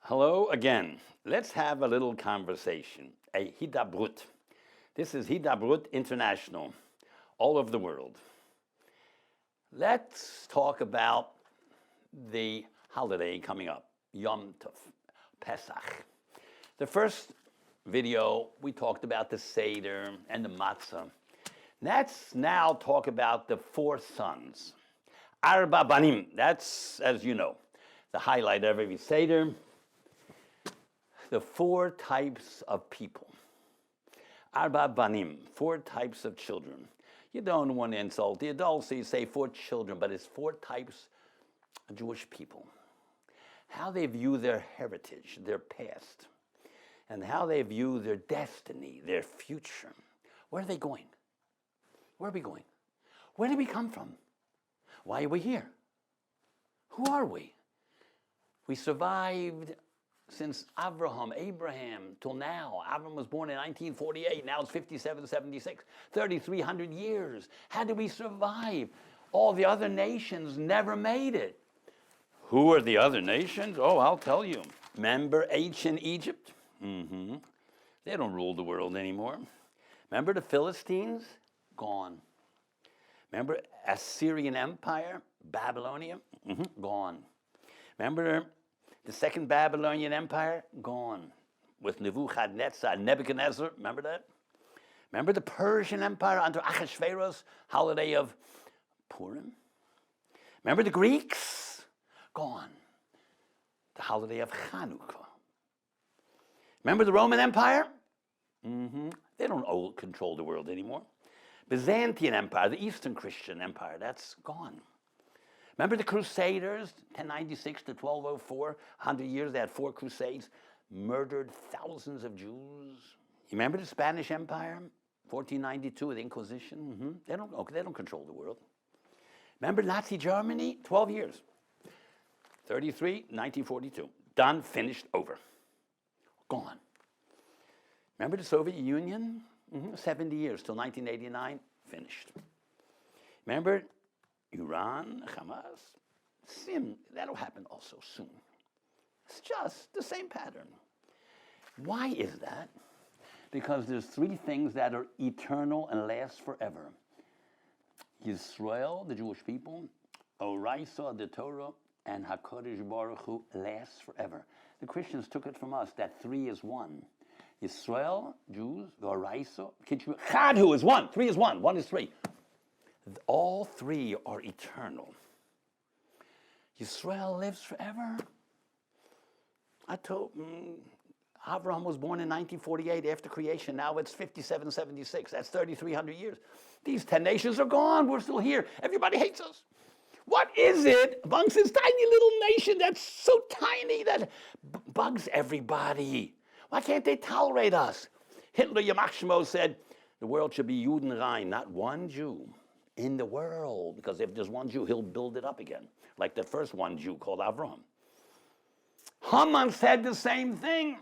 Hello again. Let's have a little conversation, a hidabrut. This is Hidabrut International, all over the world. Let's talk about the holiday coming up, Yom Tov, Pesach. The first video, we talked about the Seder and the matzah. Let's now talk about the four sons. Arba banim, that's, as you know, the highlight of every Seder. The four types of people. Arba banim, four types of children. You don't want to insult the adults, so you say four children, but it's four types of Jewish people. How they view their heritage, their past, and how they view their destiny, their future. Where are they going? Where are we going? Where did we come from? Why are we here? Who are we? We survived since Abraham, till now. Abraham was born in 1948, now it's 5776, 3,300 years. How did we survive? All the other nations never made it. Who are the other nations? Oh, I'll tell you. Remember ancient Egypt? They don't rule the world anymore. Remember the Philistines? Gone. Remember Assyrian Empire? Babylonia? Gone. Remember the second Babylonian Empire? Gone. With Nebuchadnezzar, remember that? Remember the Persian Empire under Ahasuerus, holiday of Purim? Remember the Greeks? Gone. The holiday of Hanukkah. Remember the Roman Empire? They don't control the world anymore. Byzantine Empire, the Eastern Christian Empire, that's gone. Remember the Crusaders, 1096 to 1204, 100 years, they had 4 crusades, murdered thousands of Jews. You remember the Spanish Empire, 1492 with the Inquisition? They don't control the world. Remember Nazi Germany, 12 years, 33, 1942, done, finished, over, gone. Remember the Soviet Union? 70 years, till 1989, finished. Remember Iran, Hamas, that'll happen also soon. It's just the same pattern. Why is that? Because there's 3 things that are eternal and last forever. Yisrael, the Jewish people, Oraisa, the Torah, and HaKadosh Baruch Hu lasts forever. The Christians took it from us that 3 is 1. Yisrael, Jews, Oraisa, Chadhu is 1. 3 is 1. 1 is 3. All 3 are eternal. Yisrael lives forever. I told Abraham was born in 1948 after creation. Now it's 5776. That's 3,300 years. These 10 nations are gone. We're still here. Everybody hates us. What is it amongst this tiny little nation that's so tiny that bugs everybody? Why can't they tolerate us? Hitler, Yamach Shemo, said the world should be Judenrein, not one Jew in the world, because if there's one Jew, he'll build it up again, like the first one Jew called Avram. Haman said the same thing,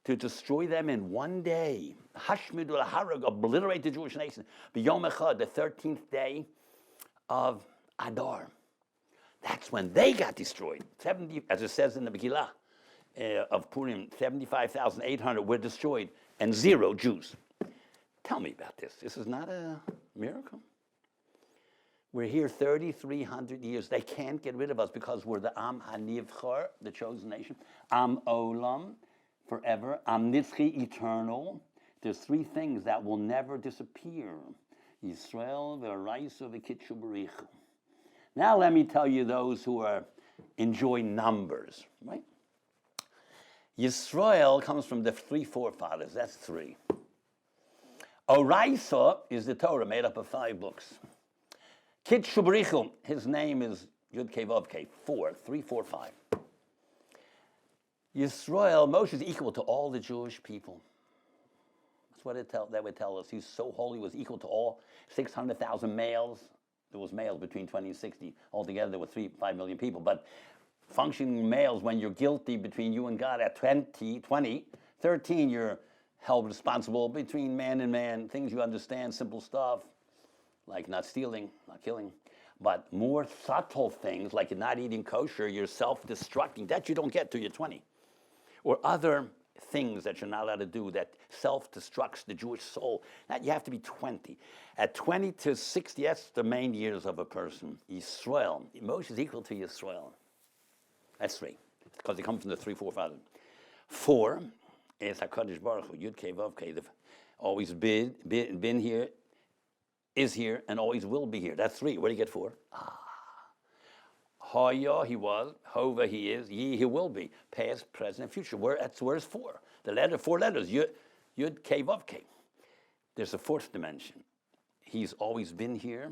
to destroy them in one day. Hashmidul Harag, obliterate the Jewish nation. B'Yom Echad, the 13th day of Adar. That's when they got destroyed. 70, as it says in the Megillah of Purim, 75,800 were destroyed, and 0 Jews. Tell me about this. This is not a miracle. We're here 3,300 years. They can't get rid of us because we're the Am HaNivchar, the chosen nation. Am Olam, forever. Am Nitzchi, eternal. There's 3 things that will never disappear. Yisrael, V'Oraisa, V'Kitshu B'Richa. Now let me tell you those who enjoy numbers, right? Yisrael comes from the 3 forefathers. That's 3. Oraisa is the Torah made up of 5 books. Kitshu B'Richa, his name is Yud Kei Vav Kei, 4, 3, 4, 5. Yisrael, Moshe is equal to all the Jewish people. That's what that would tell us. He's so holy, he was equal to all 600,000 males. There was males between 20 and 60. Altogether, there were 5 million people. But functioning males, when you're guilty between you and God at 20, 13, you're held responsible between man and man. Things you understand, simple stuff, like not stealing, not killing. But more subtle things, like you're not eating kosher, you're self-destructing, that you don't get till you're 20. or other things that you're not allowed to do that self-destructs the Jewish soul. Now, you have to be 20. At 20 to 60, that's the main years of a person. Yisrael. Moshe is equal to Yisrael. That's 3, because they come from the 3, 4, 5. 4 is HaKadosh Baruch Hu, Yud Kei Vav Kei, always been here, is here, and always will be here. That's 3. Where do you get 4? Haya, he was. Hova, he is. Ye, he will be. Past, present, and future. Where's 4? The letter, 4 letters. Yud Kei Vav Kei. There's a 4th dimension. He's always been here.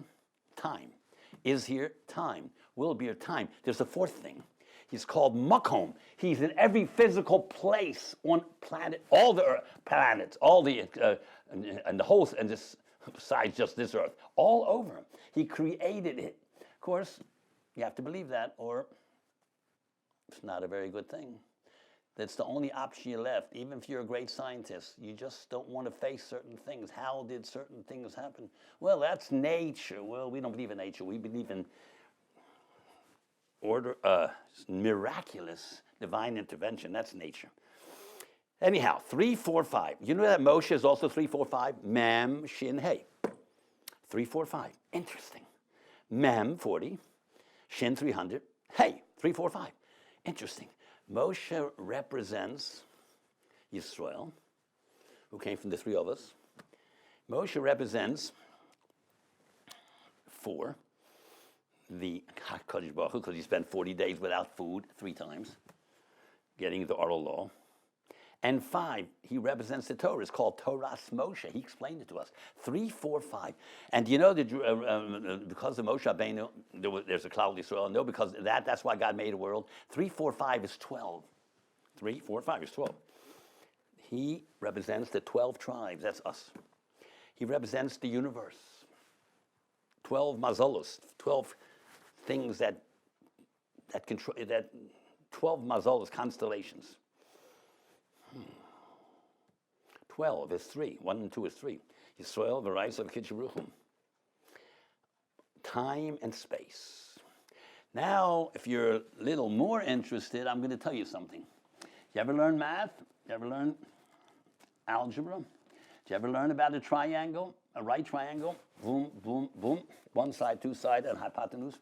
Time. Is here. Time. Will be here. Time. There's a 4th thing. He's called Makom. He's in every physical place on planet, all the planets, all the and the whole, and this besides just this earth, all over him. He created it. Of course, you have to believe that, or it's not a very good thing. That's the only option you left. Even if you're a great scientist, you just don't want to face certain things. How did certain things happen? Well, that's nature. Well, we don't believe in nature. We believe in order, miraculous divine intervention. That's nature. Anyhow, 3, 4, 5. You know that Moshe is also 3, 4, 5? Mem, Shin, Hey. 3, 4, 5. Interesting. Mem, 40. Shin, 300. Hey, 3, 4, 5. Interesting. Moshe represents Yisrael, who came from the 3 of us. Moshe represents 4. The HaKadosh Baruch Hu, because he spent 40 days without food 3 times, getting the oral law. And 5, he represents the Torah. It's called Torah Moshe. He explained it to us. 3, 4, 5. And do you know that because of Moshe Rabbeinu, there's a cloud of Israel? No, because of that's why God made a world. 3, 4, 5 is 12. 3, 4, 5 is 12. He represents the 12 tribes. That's us. He represents the universe. 12 mazolos, 12 things that control, that 12 mazolos, constellations. 12 is 3. 1 and 2 is 3. Yisrael, Varais of Kitcheruchum. Time and space. Now, if you're a little more interested, I'm going to tell you something. You ever learn math? You ever learn algebra? Did you ever learn about a triangle, a right triangle? Boom, boom, boom. One side, 2 sides, and hypotenuse.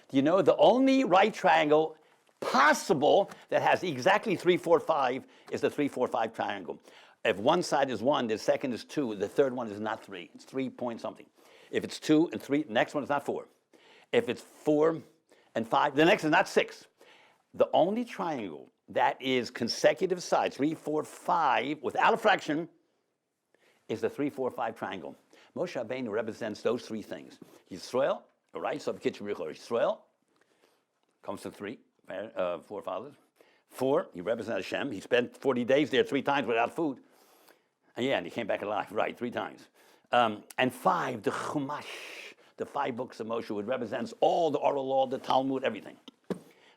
Do you know the only right triangle possible that has exactly 3, 4, 5 is the 3, 4, 5 triangle. If one side is 1, the second is 2, the third one is not 3. It's 3 point something. If it's 2 and 3, the next one is not 4. If it's 4 and 5, the next is not 6. The only triangle that is consecutive sides, 3, 4, 5, without a fraction, is the 3, 4, 5 triangle. Moshe Rabbeinu represents those 3 things. Yisrael, right? So Yisrael comes to 3 forefathers. 4, he represents Hashem. He spent 40 days there 3 times without food. And he came back alive, right, 3 times. And 5, the Chumash, the 5 books of Moshe, which represents all the oral law, the Talmud, everything.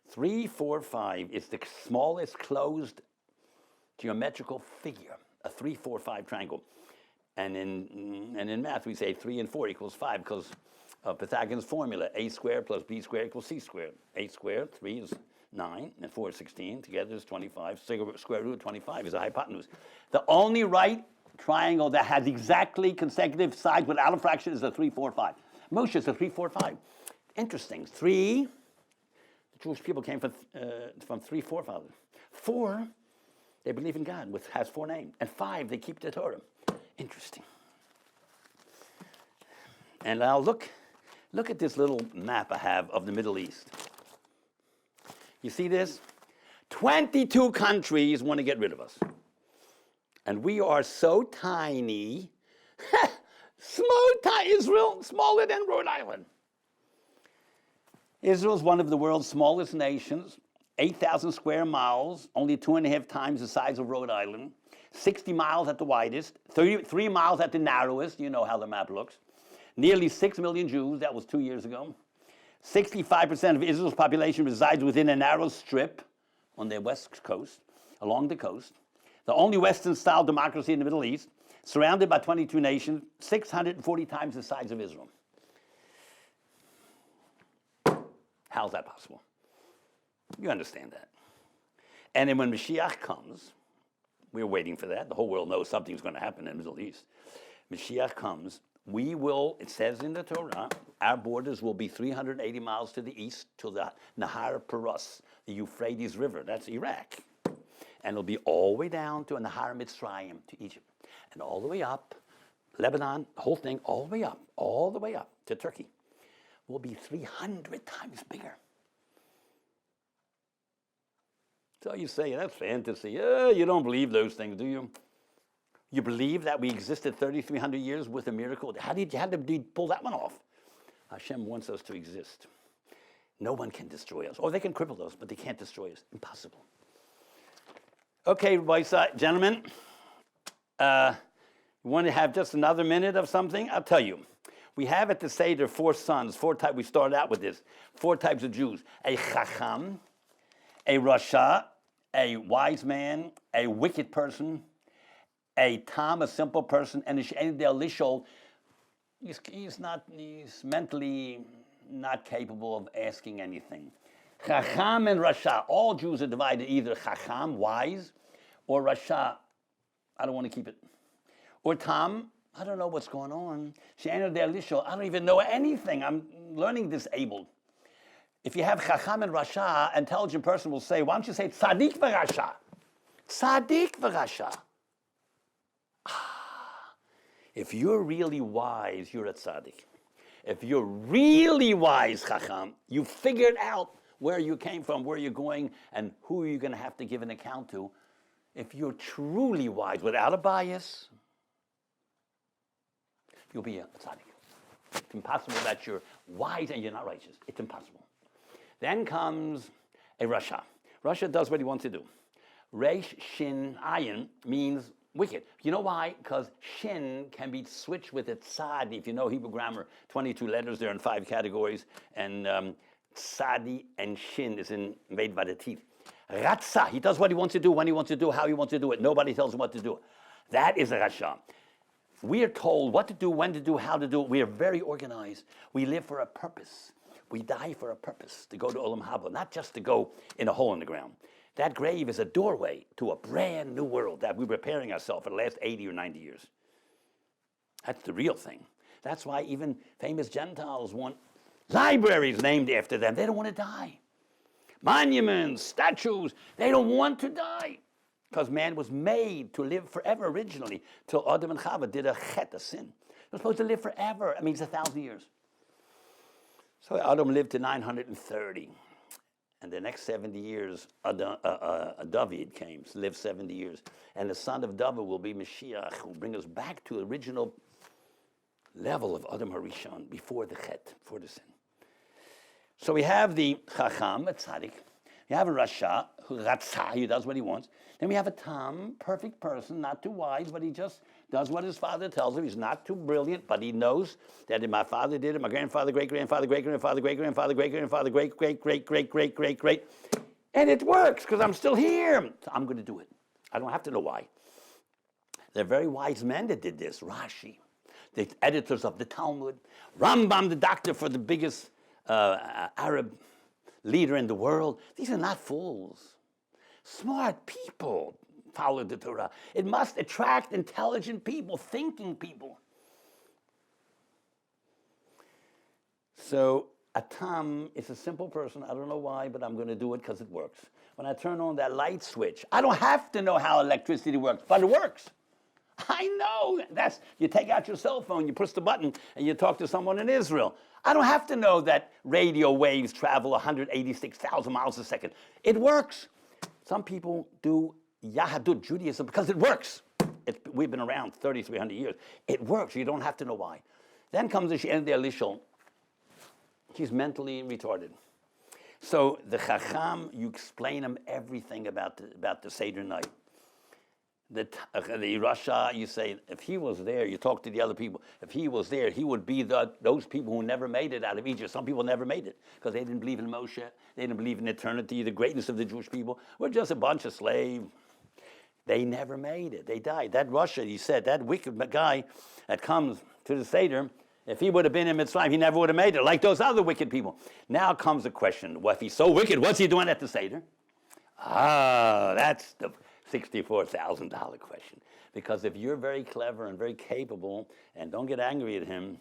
3, 4, 5 is the smallest closed geometrical figure, a 3, 4, 5 triangle. And in math, we say 3 and 4 equals 5 because of Pythagoras' formula. A squared plus b squared equals c squared. 8 squared, 3 is 9, and 4 is 16. Together is 25. Square root of 25 is a hypotenuse. The only right triangle that has exactly consecutive sides without a fraction is a 3, 4, 5. Moshe is a 3, 4, 5. Interesting. 3, the Jewish people came from 3 forefathers. 4, they believe in God, which has 4 names. And 5, they keep the Torah. Interesting. And now look at this little map I have of the Middle East. You see this? 22 countries want to get rid of us. And we are so tiny. Israel, smaller than Rhode Island. Israel is one of the world's smallest nations, 8,000 square miles, only 2.5 times the size of Rhode Island, 60 miles at the widest, 33 miles at the narrowest, you know how the map looks, nearly 6 million Jews, that was 2 years ago. 65% of Israel's population resides within a narrow strip on their west coast, along the coast. The only Western-style democracy in the Middle East, surrounded by 22 nations, 640 times the size of Israel. How's that possible? You understand that. And then when Mashiach comes, we're waiting for that. The whole world knows something's going to happen in the Middle East. Mashiach comes, we will, it says in the Torah, our borders will be 380 miles to the east to the Nahar Paras, the Euphrates River. That's Iraq. And it'll be all the way down to Nahar Mitzrayim, to Egypt. And all the way up, Lebanon, the whole thing, all the way up to Turkey. Will be 300 times bigger. So you say, that's fantasy. You don't believe those things, do you? You believe that we existed 3,300 years with a miracle? How did you pull that one off? Hashem wants us to exist. No one can destroy us. Or they can cripple us, but they can't destroy us. Impossible. Okay, gentlemen. You want to have just another minute of something? I'll tell you. We have at the Seder 4 sons, 4 types. We started out with this. 4 types of Jews. A Chacham, a Rasha, a wise man, a wicked person, a Tam, a simple person, and a She'en Del Lishol. He's mentally not capable of asking anything. Chacham and Rasha. All Jews are divided either Chacham, wise, or Rasha, I don't want to keep it. Or Tam, I don't know what's going on. She'en Del Lishol, I don't even know anything. I'm learning disabled. If you have Chacham and Rasha, an intelligent person will say, why don't you say Tzaddik v'Rasha? Tzaddik v'Rasha. If you're really wise, you're a tzaddik. If you're really wise, Chacham, you figured out where you came from, where you're going, and who you're going to have to give an account to. If you're truly wise, without a bias, you'll be a tzaddik. It's impossible that you're wise and you're not righteous. It's impossible. Then comes a Rasha. Rasha does what he wants to do. Reish, Shin, Ayin means wicked. You know why? Because Shin can be switched with a Tzadi. If you know Hebrew grammar, 22 letters, they're in 5 categories. And Tzadi and Shin is made by the teeth. Ratza, he does what he wants to do, when he wants to do, how he wants to do it. Nobody tells him what to do. That is a Rasha. We are told what to do, when to do, how to do it. We are very organized. We live for a purpose. We die for a purpose, to go to Olam Haba, not just to go in a hole in the ground. That grave is a doorway to a brand new world that we're preparing ourselves for the last 80 or 90 years. That's the real thing. That's why even famous Gentiles want libraries named after them. They don't want to die. Monuments, statues, they don't want to die. Because man was made to live forever originally, till Adam and Chava did a chet, a sin. They're supposed to live forever. I mean, it's 1,000 years. So Adam lived to 930. And the next 70 years, David came, lived 70 years. And the son of David will be Mashiach, who will bring us back to the original level of Adam Harishon, before the chet, before the sin. So we have the Chacham, a tzaddik. We have a Rasha, who Ratzah, he does what he wants. Then we have a Tam, perfect person, not too wise, but he just does what his father tells him. He's not too brilliant, but he knows that if my father did it, my grandfather, great-grandfather, great-grandfather, great-grandfather, great-grandfather, great-great-great-great-great-great. And it works, because I'm still here. So I'm going to do it. I don't have to know why. They're very wise men that did this. Rashi, the editors of the Talmud. Rambam, the doctor for the biggest Arab leader in the world. These are not fools. Smart people follow the Torah. It must attract intelligent people, thinking people. So a Tam is a simple person. I don't know why, but I'm going to do it because it works. When I turn on that light switch, I don't have to know how electricity works, but it works. I know. You take out your cell phone, you push the button, and you talk to someone in Israel. I don't have to know that radio waves travel 186,000 miles a second. It works. Some people do Yahadut, Judaism, because it works. We've been around 3,300 years. It works. You don't have to know why. Then comes the She'en Del Lishol. He's mentally retarded. So the Chacham, you explain him everything about the Seder night. The Rasha, you say, if he was there, you talk to the other people, if he was there, he would be those people who never made it out of Egypt. Some people never made it because they didn't believe in Moshe. They didn't believe in eternity, the greatness of the Jewish people. We're just a bunch of slaves. They never made it. They died. That Rasha, he said, that wicked guy that comes to the Seder, if he would have been in Mitzrayim, he never would have made it, like those other wicked people. Now comes the question, well, if he's so wicked, what's he doing at the Seder? That's the $64,000 question. Because if you're very clever and very capable, and don't get angry at him,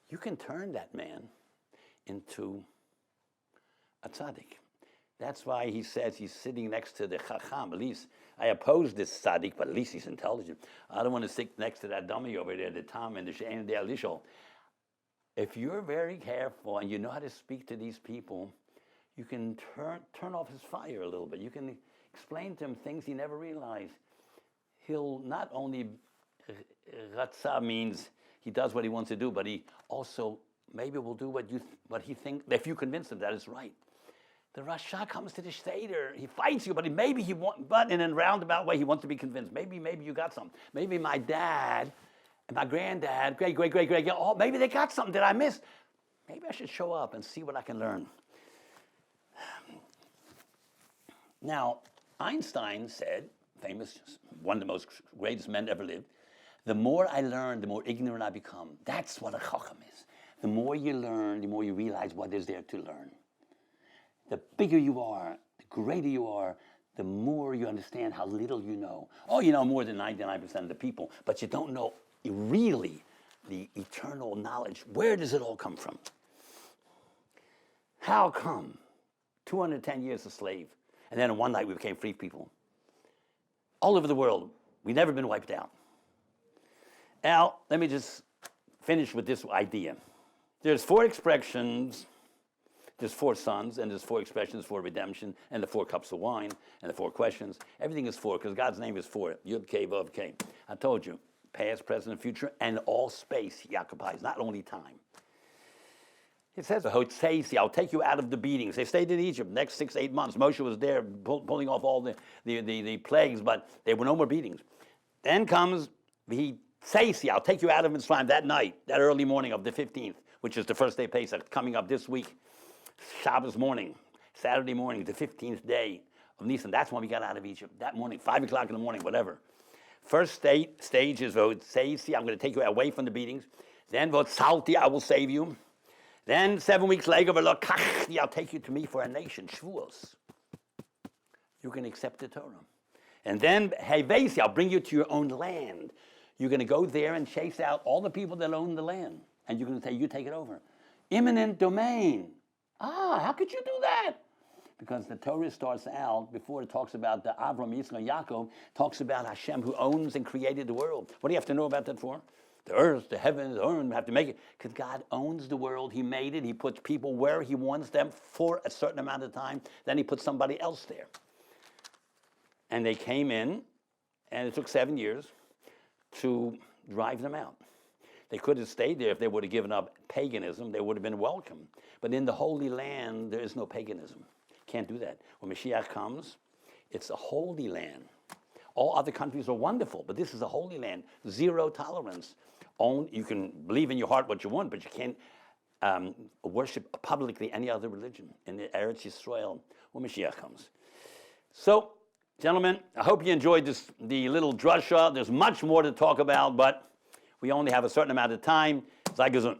you can turn that man into a tzaddik. That's why he says he's sitting next to the Chacham. At least I oppose this tzaddik, but at least he's intelligent. I don't want to sit next to that dummy over there, the Tom and the Shein de Alishol. If you're very careful and you know how to speak to these people, you can turn off his fire a little bit. You can explain to him things he never realized. He'll not only, Ratza means he does what he wants to do, but he also maybe will do what he thinks, if you convince him that is right. The Rasha comes to the Seder, he fights you, but in a roundabout way, he wants to be convinced. Maybe you got something. Maybe my dad and my granddad, great, oh, maybe they got something that I missed. Maybe I should show up and see what I can learn. Now, Einstein said, famous, one of the most greatest men ever lived, the more I learn, the more ignorant I become. That's what a chacham is. The more you learn, the more you realize what is there to learn. The bigger you are, the greater you are, the more you understand how little you know. Oh, you know more than 99% of the people, but you don't know really the eternal knowledge. Where does it all come from? How come 210 years a slave, and then in one night we became free people? All over the world, we've never been wiped out. Now, let me just finish with this idea. There's 4 expressions, there's 4 sons, and there's 4 expressions for redemption, and the 4 cups of wine, and the 4 questions. Everything is 4, because God's name is 4. Yud, Kei, Vav, Kei. I told you, past, present, and future, and all space he occupies, not only time. It says, I'll take you out of the beatings. They stayed in Egypt next 6-8 months. Moshe was there pulling off all the plagues, but there were no more beatings. Then comes, I'll take you out of Mitzrayim that night, that early morning of the 15th, which is the first day of Pesach, coming up this week. Shabbos morning, Saturday morning, the 15th day of Nisan. That's when we got out of Egypt. That morning, 5 o'clock in the morning, whatever. First stage is Votseisi, I'm going to take you away from the beatings. Then Votsalti, I will save you. Then 7 weeks later, I'll take you to me for a nation, Shavuos. You can accept the Torah. And then Hevesi, I'll bring you to your own land. You're going to go there and chase out all the people that own the land. And you're going to say, you take it over. Eminent domain. How could you do that? Because the Torah starts out, before it talks about the Avram, Yitzchak, Yaakov, talks about Hashem who owns and created the world. What do you have to know about that for? The earth, the heavens, the earth, we have to make it. Because God owns the world. He made it. He puts people where he wants them for a certain amount of time. Then he puts somebody else there. And they came in, and it took 7 years to drive them out. They could have stayed there if they would have given up paganism. They would have been welcome. But in the Holy Land, there is no paganism. Can't do that. When Mashiach comes, it's a holy land. All other countries are wonderful, but this is a holy land. 0 tolerance. You can believe in your heart what you want, but you can't worship publicly any other religion in the Eretz Yisrael when Mashiach comes. So, gentlemen, I hope you enjoyed the little drasha. There's much more to talk about, but we only have a certain amount of time. Sei gesund.